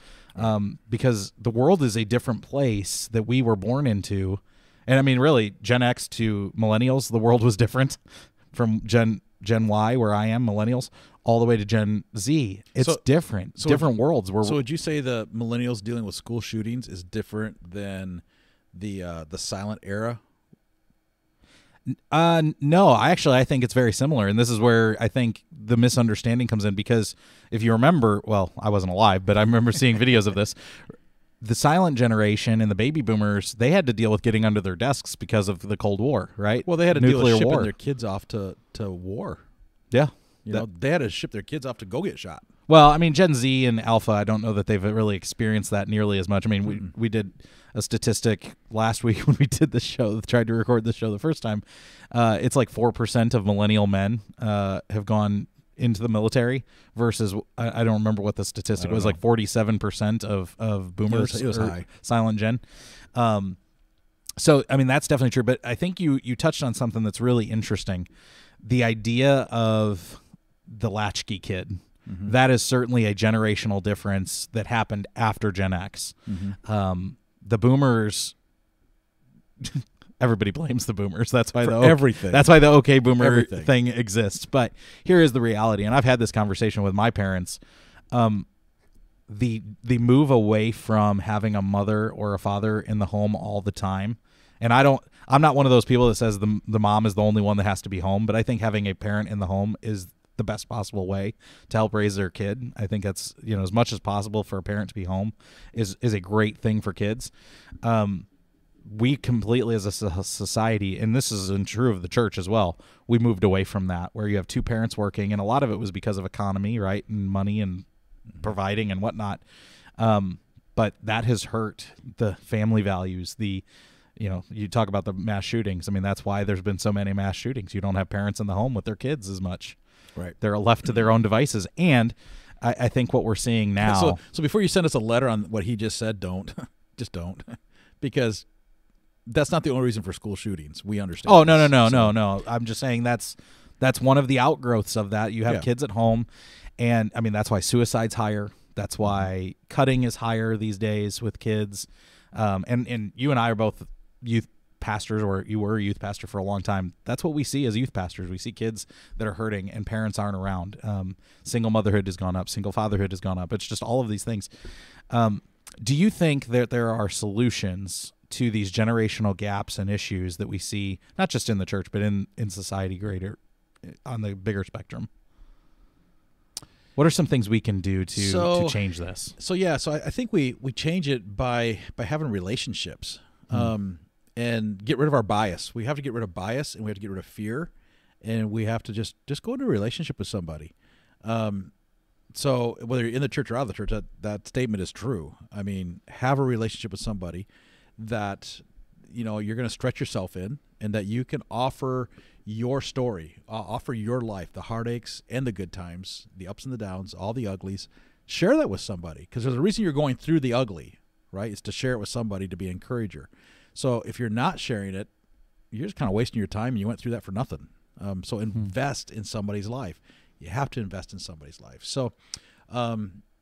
Speaker 1: because the world is a different place that we were born into. And I mean, really, Gen X to millennials, the world was different from Gen Y, where I am, millennials, all the way to Gen Z. It's different. So different worlds.
Speaker 2: So would you say the millennials dealing with school shootings is different than the silent era?
Speaker 1: No, I think it's very similar, and this is where I think the misunderstanding comes in, because if you remember, well, I wasn't alive, but I remember seeing videos of this. The silent generation and the baby boomers, they had to deal with getting under their desks because of the Cold War, right?
Speaker 2: Well, they had to deal with shipping their kids off to war.
Speaker 1: Yeah.
Speaker 2: They had to ship their kids off to go get shot.
Speaker 1: Well, I mean, Gen Z and Alpha, I don't know that they've really experienced that nearly as much. I mean, we did a statistic last week when we did this show, tried to record this show the first time. It's like 4% of millennial men have gone into the military versus, I don't remember what the statistic was, like 47% of boomers.
Speaker 2: It was high.
Speaker 1: Silent gen. So, I mean, that's definitely true. But I think you touched on something that's really interesting. The idea of the latchkey kid. Mm-hmm. That is certainly a generational difference that happened after Gen X. Mm-hmm. The boomers, everybody blames the boomers. That's why
Speaker 2: everything.
Speaker 1: That's why the OK Boomer thing exists. But here is the reality, and I've had this conversation with my parents. The move away from having a mother or a father in the home all the time, and I'm not one of those people that says the mom is the only one that has to be home, but I think having a parent in the home is the best possible way to help raise their kid. I think that's, as much as possible for a parent to be home is a great thing for kids. We completely, as a society, and this is true of the church as well, we moved away from that, where you have two parents working, and a lot of it was because of economy, right, and money and providing and whatnot. But that has hurt the family values. You talk about the mass shootings. I mean, that's why there's been so many mass shootings. You don't have parents in the home with their kids as much.
Speaker 2: Right.
Speaker 1: They're left to their own devices. And I think what we're seeing now.
Speaker 2: So before you send us a letter on what he just said, just don't. Because that's not the only reason for school shootings. We understand.
Speaker 1: Oh, no. I'm just saying that's one of the outgrowths of that. You have kids at home. And, I mean, that's why suicide's higher. That's why cutting is higher these days with kids. And you and I are both youth pastors, or you were a youth pastor for a long time. That's what we see as youth pastors. We see kids that are hurting and parents aren't around. Single motherhood has gone up. Single fatherhood has gone up. It's just all of these things. Do you think that there are solutions to these generational gaps and issues that we see, not just in the church, but in society greater, on the bigger spectrum? What are some things we can do to change this?
Speaker 2: So I think we change it by having relationships. And get rid of our bias. We have to get rid of bias, and we have to get rid of fear, and we have to just go into a relationship with somebody. So whether you're in the church or out of the church, that statement is true. I mean, have a relationship with somebody that you're going to stretch yourself in, and that you can offer your story, offer your life, the heartaches and the good times, the ups and the downs, all the uglies. Share that with somebody, because there's a reason you're going through the ugly, right? It's to share it with somebody, to be an encourager. So if you're not sharing it, you're just kind of wasting your time, and you went through that for nothing. So invest in somebody's life. You have to invest in somebody's life. So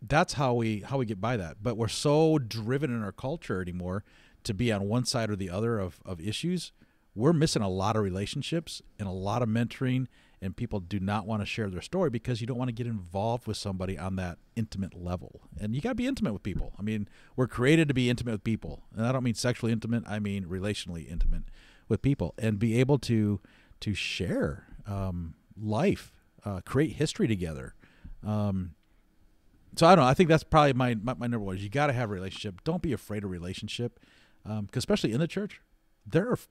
Speaker 2: that's how we get by that. But we're so driven in our culture anymore to be on one side or the other of issues. We're missing a lot of relationships and a lot of mentoring, and people do not want to share their story because you don't want to get involved with somebody on that intimate level. And you got to be intimate with people. I mean, we're created to be intimate with people. And I don't mean sexually intimate. I mean relationally intimate with people, and be able to share life, create history together. So I don't know. I think that's probably my number one is you got to have a relationship. Don't be afraid of relationship, because especially in the church,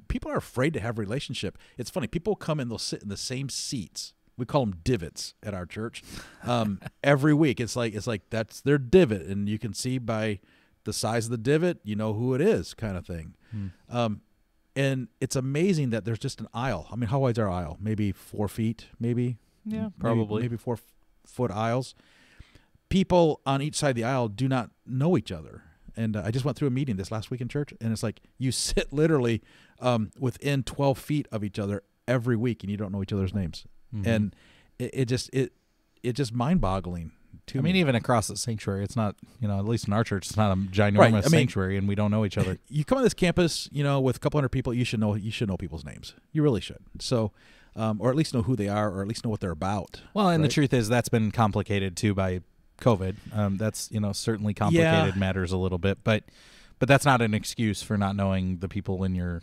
Speaker 2: people are afraid to have a relationship. It's funny. People come and they'll sit in the same seats. We call them divots at our church. Every week, it's like that's their divot, and you can see by the size of the divot, you know who it is, kind of thing. And it's amazing that there's just an aisle. I mean, how wide's our aisle? Maybe 4 feet, maybe?
Speaker 1: Yeah, probably.
Speaker 2: Maybe 4 foot aisles. People on each side of the aisle do not know each other. And I just went through a meeting this last week in church, and it's like you sit literally within 12 feet of each other every week, and you don't know each other's names. And it just mind-boggling to me.
Speaker 1: I mean, even across the sanctuary, it's not, at least in our church, it's not a ginormous sanctuary, and we don't know each other.
Speaker 2: You come on this campus, with a couple hundred people, you should know people's names. You really should. So, or at least know who they are, or at least know what they're about.
Speaker 1: Well, and the truth is that's been complicated too by COVID. That's, certainly complicated matters a little bit, but that's not an excuse for not knowing the people in your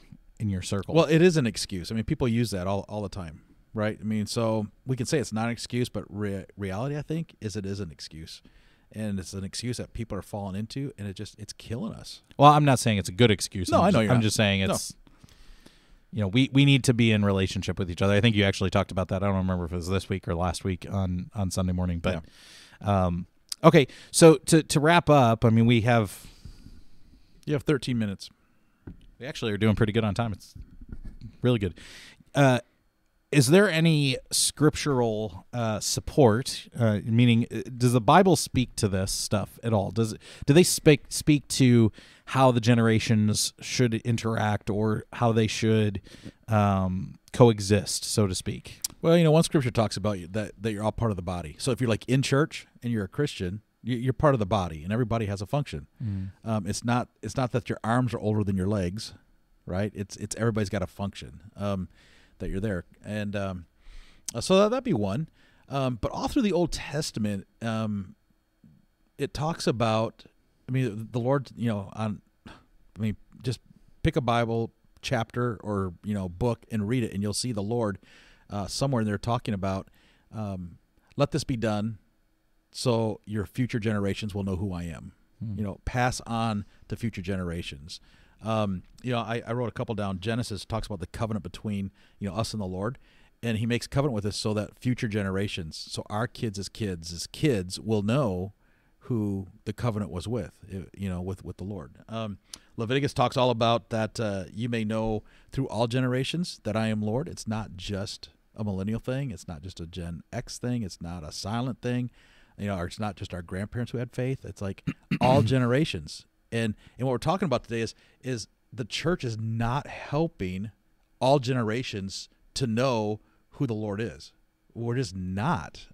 Speaker 1: circle.
Speaker 2: Well, it is an excuse. I mean, people use that all the time. Right. I mean, so we can say it's not an excuse, but reality, I think, is it is an excuse, and it's an excuse that people are falling into, and it's killing us.
Speaker 1: Well, I'm not saying it's a good excuse.
Speaker 2: No, I know you're
Speaker 1: I'm just saying it's, we need to be in relationship with each other. I think you actually talked about that. I don't remember if it was this week or last week on Sunday morning, but okay. So to wrap up, I mean, you have
Speaker 2: 13 minutes.
Speaker 1: We actually are doing pretty good on time. It's really good. Is there any scriptural support? Meaning, does the Bible speak to this stuff at all? Do they speak to how the generations should interact, or how they should coexist, so to speak?
Speaker 2: Well, one scripture talks about that you're all part of the body. So if you're like in church and you're a Christian, you're part of the body, and everybody has a function. It's not that your arms are older than your legs, right? It's everybody's got a function. That you're there, and so that'd be one. But all through the Old Testament, it talks about. I mean, the Lord, just pick a Bible chapter or book and read it, and you'll see the Lord somewhere in there talking about, let this be done, so your future generations will know who I am. Pass on to future generations. I wrote a couple down. Genesis talks about the covenant between, us and the Lord, and he makes covenant with us so that future generations, so our kids' kids will know who the covenant was with, with the Lord. Leviticus talks all about that you may know through all generations that I am Lord. It's not just a millennial thing. It's not just a Gen X thing. It's not a silent thing. Or it's not just our grandparents who had faith. It's like all generations. And what we're talking about today is the church is not helping all generations to know who the Lord is. We're just not.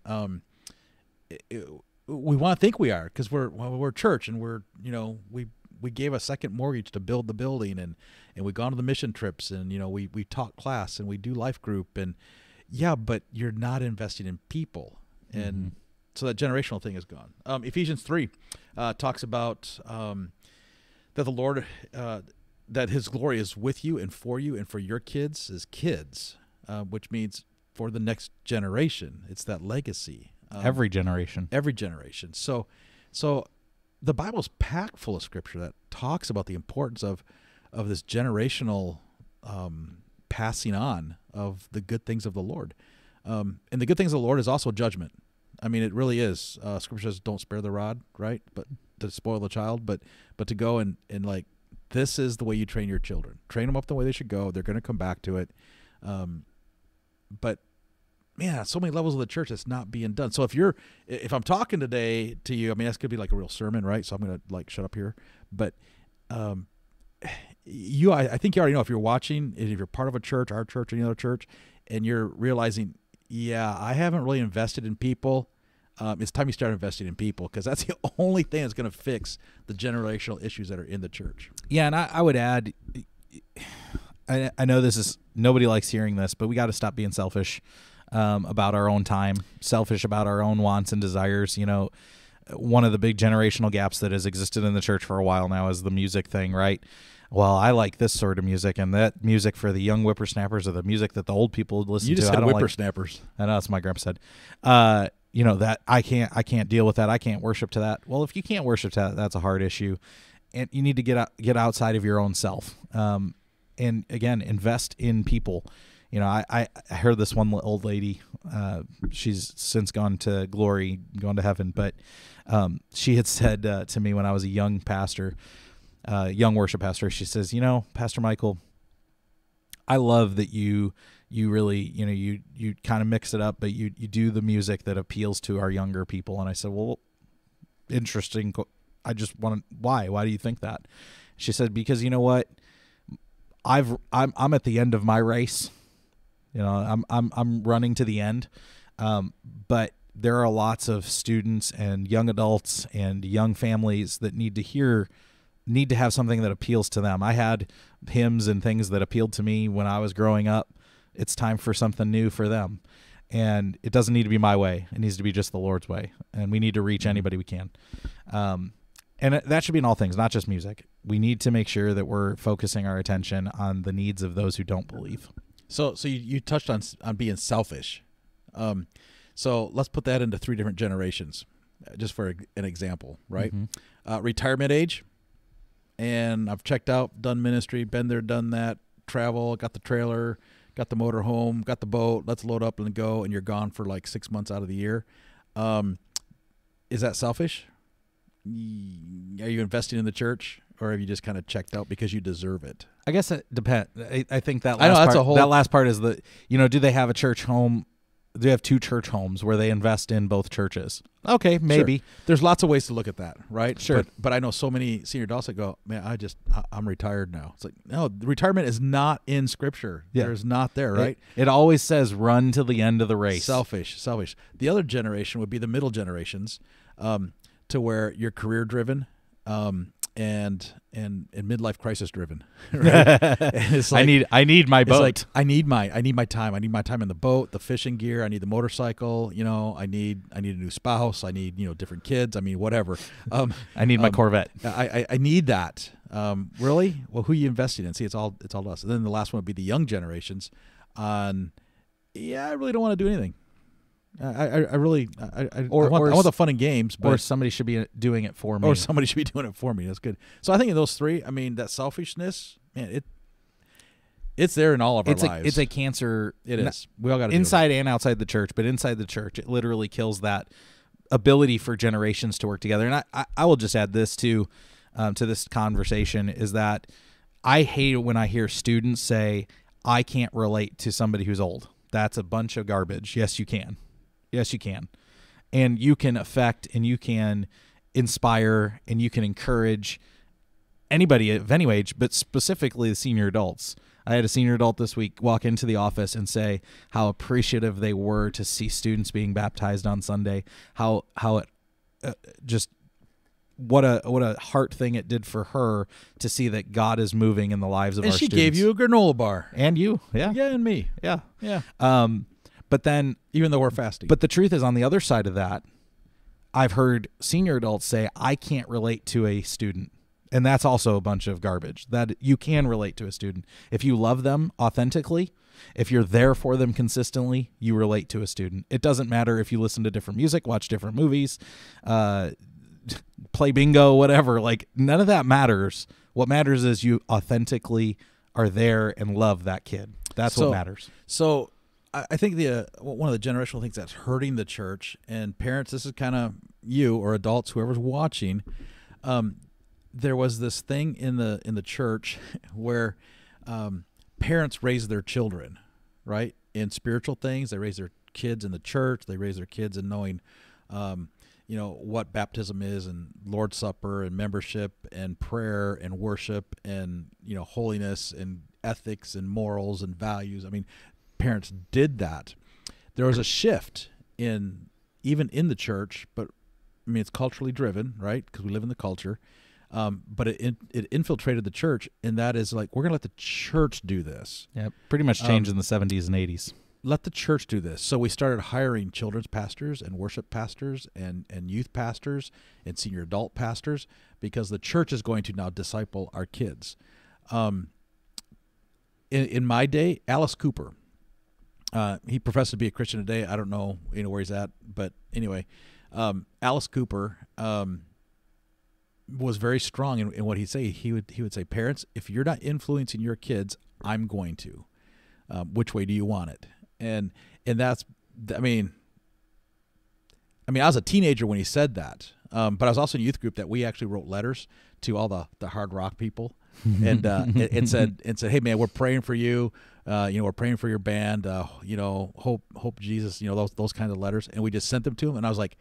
Speaker 2: We want to think we are, because we're a church, and we gave a second mortgage to build the building, and we've gone to the mission trips, and we taught class, and we do life group, and but you're not investing in people, and so that generational thing is gone. Ephesians 3 talks about that the Lord, that his glory is with you and for your kids as kids, which means for the next generation. It's that legacy.
Speaker 1: Every generation.
Speaker 2: So the Bible's packed full of scripture that talks about the importance of this generational passing on of the good things of the Lord. And the good things of the Lord is also judgment. I mean, it really is. Scripture says, "Don't spare the rod," right? But to spoil the child, but to go and like, this is the way you train your children. Train them up the way they should go. They're going to come back to it. But man, so many levels of the church that's not being done. So if I'm talking today to you, I mean, that's going to be like a real sermon, right? So I'm going to like shut up here. But I think you already know, if you're watching, if you're part of a church, our church, any other church, and you're realizing, yeah, I haven't really invested in people. It's time you start investing in people, because that's the only thing that's going to fix the generational issues that are in the church.
Speaker 1: Yeah, and I would add, I know this is, nobody likes hearing this, but we got to stop being selfish about our own time, selfish about our own wants and desires. You know, one of the big generational gaps that has existed in the church for a while now is the music thing, right? Well, I like this sort of music, and that music for the young whippersnappers, or the music that the old people listen to.
Speaker 2: You just said whippersnappers.
Speaker 1: I know, that's my grandpa said. You know, that I can't deal with that. I can't worship to that. Well, if you can't worship to that, that's a hard issue, and you need to get outside of your own self. And again, invest in people. You know, I heard this one old lady. She's since gone to glory, gone to heaven, but she had said to me when I was a young pastor, young worship pastor, she says, "You know, Pastor Michael, I love that you really, you know, you kind of mix it up, but you do the music that appeals to our younger people." And I said, "Well, interesting. I just want to, why do you think that?" She said, "Because you know what? I'm at the end of my race. You know, I'm running to the end. But there are lots of students and young adults and young families that need to have something that appeals to them. I had hymns and things that appealed to me when I was growing up. It's time for something new for them. And it doesn't need to be my way. It needs to be just the Lord's way. And we need to reach anybody we can. And that should be in all things, not just music. We need to make sure that we're focusing our attention on the needs of those who don't believe."
Speaker 2: So you touched on being selfish. So let's put that into 3 different generations, just for an example, right? Mm-hmm. Retirement age, and I've checked out, done ministry, been there, done that, travel, got the trailer, got the motor home, got the boat, let's load up and go, and you're gone for like 6 months out of the year. Is that selfish? Are you investing in the church, or have you just kind of checked out because you deserve it?
Speaker 1: I guess it depends. I think that last part is the, you know, do they have a church home? Do they have 2 church homes where they invest in both churches? Okay, maybe.
Speaker 2: Sure. There's lots of ways to look at that, right?
Speaker 1: Sure.
Speaker 2: But I know so many senior adults that go, "Man, I'm retired now." It's like, no, retirement is not in Scripture.
Speaker 1: Yeah.
Speaker 2: There's not there, right?
Speaker 1: It always says run to the end of the race.
Speaker 2: Selfish. The other generation would be the middle generations, to where you're career driven, and midlife crisis driven. Right? And it's like,
Speaker 1: I need my boat.
Speaker 2: Like, I need my time. I need my time in the boat, the fishing gear. I need the motorcycle. You know, I need a new spouse. I need, you know, different kids. I mean, whatever.
Speaker 1: I need my Corvette.
Speaker 2: I need that. Really? Well, who are you investing in? See, it's all us. And then the last one would be the young generations. I really don't want to do anything. I want the fun and games, but
Speaker 1: or somebody should be doing it for me.
Speaker 2: Or somebody should be doing it for me. That's good. So I think in those 3, I mean, that selfishness, man, it's there in all of our lives.
Speaker 1: It's a cancer.
Speaker 2: It is. We all got to
Speaker 1: inside and outside the church, but inside the church, it literally kills that ability for generations to work together. And I will just add this to this conversation, is that I hate it when I hear students say, "I can't relate to somebody who's old." That's a bunch of garbage. Yes, you can. Yes, you can. And you can affect, and you can inspire, and you can encourage anybody of any age, but specifically the senior adults. I had a senior adult this week walk into the office and say how appreciative they were to see students being baptized on Sunday, how it just what a heart thing it did for her to see that God is moving in the lives of our students.
Speaker 2: And she gave you a granola bar.
Speaker 1: And you. Yeah.
Speaker 2: Yeah, and me.
Speaker 1: Yeah.
Speaker 2: Yeah.
Speaker 1: But then,
Speaker 2: even though we're fasting.
Speaker 1: But the truth is, on the other side of that, I've heard senior adults say, "I can't relate to a student." And that's also a bunch of garbage. That you can relate to a student. If you love them authentically, if you're there for them consistently, you relate to a student. It doesn't matter if you listen to different music, watch different movies, play bingo, whatever. Like, none of that matters. What matters is you authentically are there and love that kid. That's what matters.
Speaker 2: So I think one of the generational things that's hurting the church, and parents, this is kind of you or adults, whoever's watching. There was this thing in the church where parents raise their children, right, in spiritual things. They raise their kids in the church. They raise their kids in knowing, what baptism is, and Lord's Supper, and membership, and prayer, and worship, and holiness, and ethics, and morals, and values. I mean, parents did that. There was a shift even in the church, but I mean, it's culturally driven, right? Because we live in the culture. But it infiltrated the church, and that is like, we're going to let the church do this.
Speaker 1: Yeah, pretty much changed in the 70s and 80s.
Speaker 2: Let the church do this. So we started hiring children's pastors and worship pastors and youth pastors and senior adult pastors, because the church is going to now disciple our kids. In my day, Alice Cooper, he professed to be a Christian today. I don't know where he's at, but anyway, Alice Cooper was very strong in what he'd say. He would say, parents, if you're not influencing your kids, I'm going to. Which way do you want it? And that's, I mean, I was a teenager when he said that, but I was also in a youth group that we actually wrote letters to all the hard rock people, and said, hey man, we're praying for you. We're praying for your band. Hope Jesus. Those kinds of letters, and we just sent them to him. And I was like,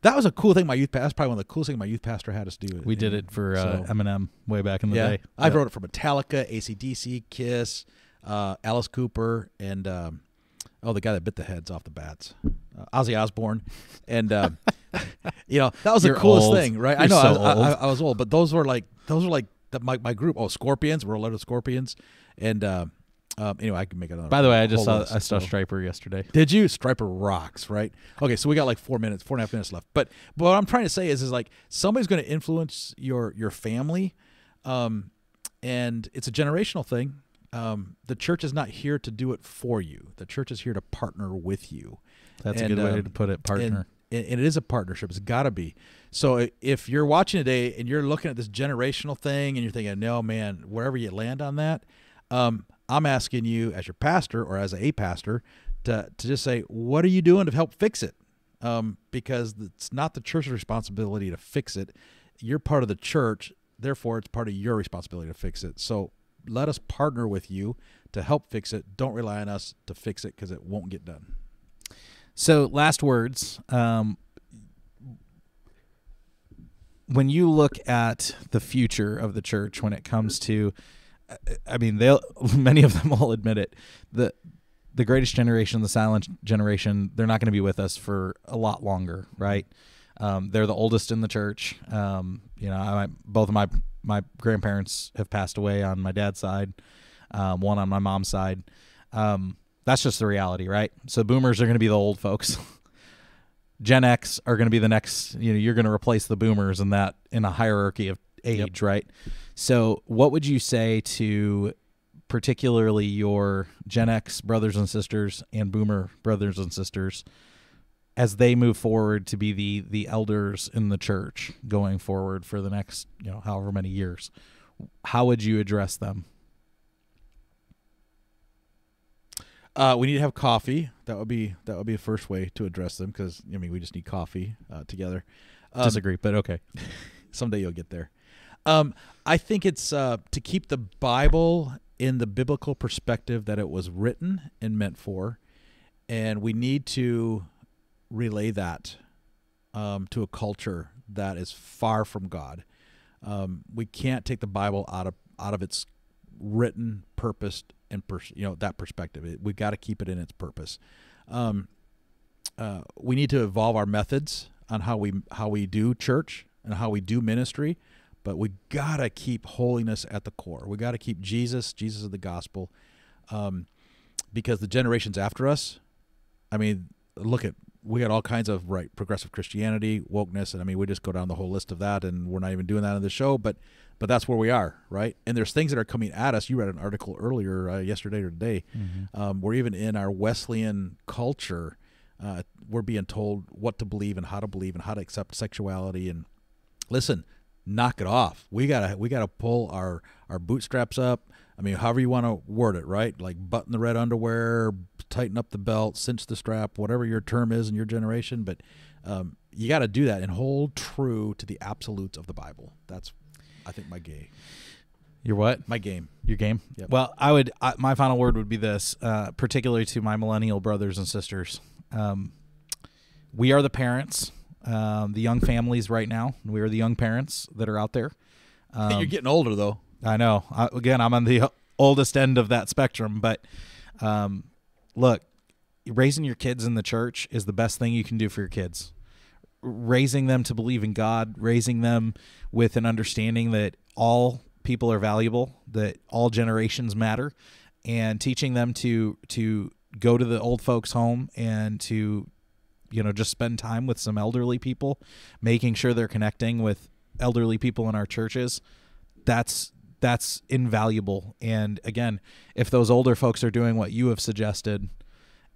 Speaker 2: that was a cool thing. That's probably one of the coolest things my youth pastor had us do.
Speaker 1: We did it for Eminem way back in the day.
Speaker 2: I wrote it for Metallica, AC/DC, Kiss, Alice Cooper, and the guy that bit the heads off the bats, Ozzy Osbourne, and that was the coolest thing, right?
Speaker 1: You're
Speaker 2: I know,
Speaker 1: so
Speaker 2: I was old, but those were like my group. Oh, Scorpions, we're a lot of Scorpions, and anyway, I can make another.
Speaker 1: By the way, I saw Striper yesterday.
Speaker 2: Did you? Striper rocks, right? Okay, so we got like 4.5 minutes left. But what I'm trying to say is like, somebody's going to influence your family, and it's a generational thing. The church is not here to do it for you. The church is here to partner with you.
Speaker 1: That's a good way to put it, partner.
Speaker 2: And it is a partnership. It's got to be. So if you're watching today and you're looking at this generational thing and you're thinking, no, man, wherever you land on that, I'm asking you as your pastor or as a pastor to just say, what are you doing to help fix it? Because it's not the church's responsibility to fix it. You're part of the church. Therefore, it's part of your responsibility to fix it. So let us partner with you to help fix it. Don't rely on us to fix it, because it won't get done.
Speaker 1: So last words. When you look at the future of the church, when it comes to, many of them will admit it, the greatest generation, the silent generation, they're not going to be with us for a lot longer, right? They're the oldest in the church. Both of my grandparents have passed away on my dad's side, one on my mom's side. That's just the reality, right? So boomers are going to be the old folks. Gen X are going to be the next, you're going to replace the boomers in a hierarchy of age, yep. Right? So what would you say to particularly your Gen X brothers and sisters and boomer brothers and sisters as they move forward to be the elders in the church going forward for the next, however many years? How would you address them?
Speaker 2: We need to have coffee. That would be a first way to address them, because we just need coffee together.
Speaker 1: Disagree, but okay.
Speaker 2: Someday you'll get there. I think it's to keep the Bible in the biblical perspective that it was written and meant for, and we need to relay that to a culture that is far from God. We can't take the Bible out of its written, purposed, and that perspective. We got to keep it in its purpose. We need to evolve our methods on how we do church and how we do ministry, but we got to keep holiness at the core. We got to keep Jesus of the gospel, because the generations after us, we got all kinds of progressive Christianity, wokeness, and we just go down the whole list of that, and we're not even doing that in the show, but that's where we are, right? And there's things that are coming at us. You read an article earlier, yesterday or today, where even in our Wesleyan culture, we're being told what to believe and how to accept sexuality. And listen, knock it off. We gotta pull our bootstraps up, I mean, however you want to word it, right? Like button the red underwear, tighten up the belt, cinch the strap, whatever your term is in your generation. But you got to do that and hold true to the absolutes of the Bible. That's, I think, my game.
Speaker 1: Your what?
Speaker 2: My game.
Speaker 1: Your game?
Speaker 2: Yep.
Speaker 1: Well, my final word would be this, particularly to my millennial brothers and sisters. We are the parents, the young families right now. We are the young parents that are out there.
Speaker 2: You're getting older, though.
Speaker 1: I know. Again, I'm on the oldest end of that spectrum. But look, raising your kids in the church is the best thing you can do for your kids. Raising them to believe in God, raising them with an understanding that all people are valuable, that all generations matter, and teaching them to go to the old folks' home and to, just spend time with some elderly people, making sure they're connecting with elderly people in our churches. That's invaluable. And again, if those older folks are doing what you have suggested,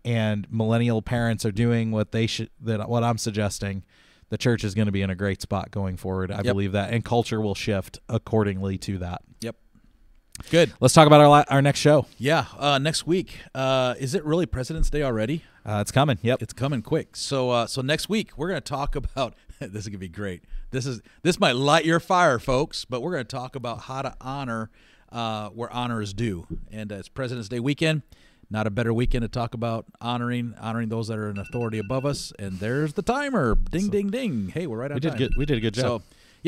Speaker 1: and millennial parents are doing what what I'm suggesting, the church is going to be in a great spot going forward. I believe that, and culture will shift accordingly to that.
Speaker 2: Yep. Good.
Speaker 1: Let's talk about our next show.
Speaker 2: Yeah, next week. Is it really President's Day already?
Speaker 1: It's coming. Yep,
Speaker 2: it's coming quick. So next week we're going to talk about. This is going to be great. This might light your fire, folks. But we're going to talk about how to honor where honor is due, and it's President's Day weekend. Not a better weekend to talk about honoring those that are in authority above us. And there's the timer. Ding, ding, ding. Hey, we're right on time.
Speaker 1: We did a good job.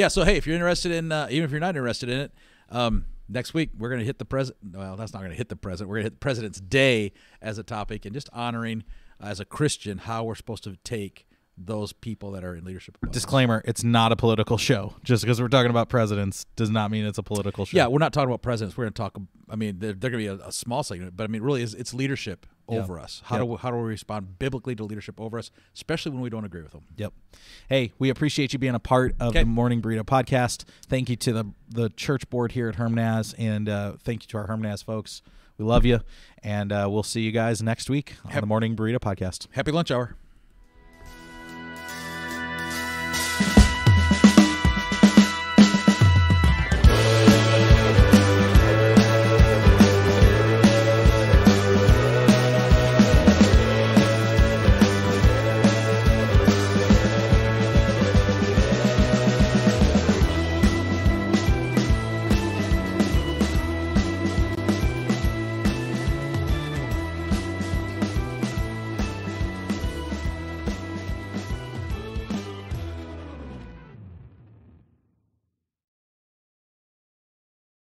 Speaker 2: So hey, if you're interested in, even if you're not interested in it, next week we're going to hit the president. Well, that's not going to hit the president. We're going to hit President's Day as a topic, and just honoring as a Christian how we're supposed to take those people that are in leadership above us.
Speaker 1: Disclaimer, it's not a political show. Just because we're talking about presidents does not mean it's a political show.
Speaker 2: Yeah, we're not talking about presidents. We're going to talk, I mean, they're going to be a small segment, but I mean, really, it's leadership over us. How do we respond biblically to leadership over us, especially when we don't agree with them?
Speaker 1: Yep. Hey, we appreciate you being a part of the Morning Burrito podcast. Thank you to the church board here at Hermnaz, and thank you to our Hermnaz folks. We love you, and we'll see you guys next week on the Morning Burrito podcast.
Speaker 2: Happy lunch hour.